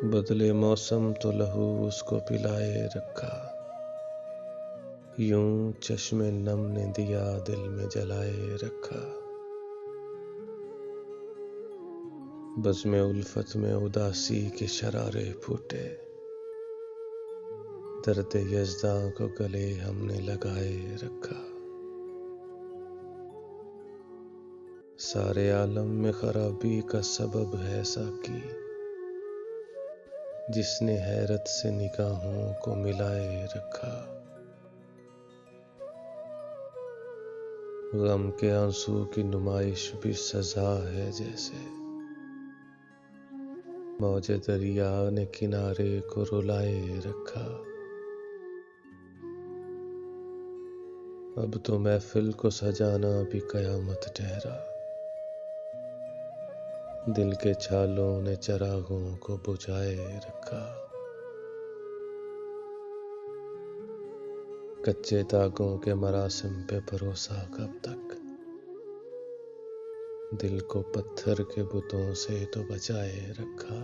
बदले मौसम तो लहू उसको पिलाए रखा, यूं चश्मे नम ने दिया दिल में जलाए रखा। बज़्म उल्फत में उदासी के शरारे फूटे, दर्द यज़्दां को गले हमने लगाए रखा। सारे आलम में खराबी का सबब है साकी, जिसने हैरत से निगाहों को मिलाए रखा। गम के आंसू की नुमाइश भी सजा है जैसे, मौजे दरिया ने किनारे को रुलाए रखा। अब तो महफिल को सजाना भी कयामत ठहरा, दिल के छालों ने चरागों को बुझाए रखा। कच्चे तागों के मरासिम पे भरोसा कब तक, दिल को पत्थर के बुतों से तो बचाए रखा।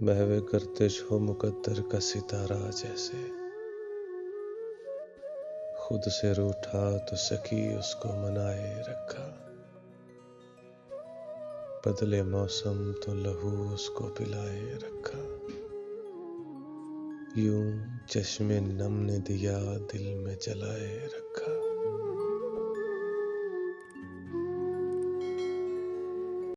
महवे गर्दिश हो मुकद्दर का सितारा जैसे, खुद से रूठा तो सकी उसको मनाए रखा। बदले मौसम तो लहू उसको पिलाए रखा, यूं चश्मे नम ने दिया दिल में जलाए रखा।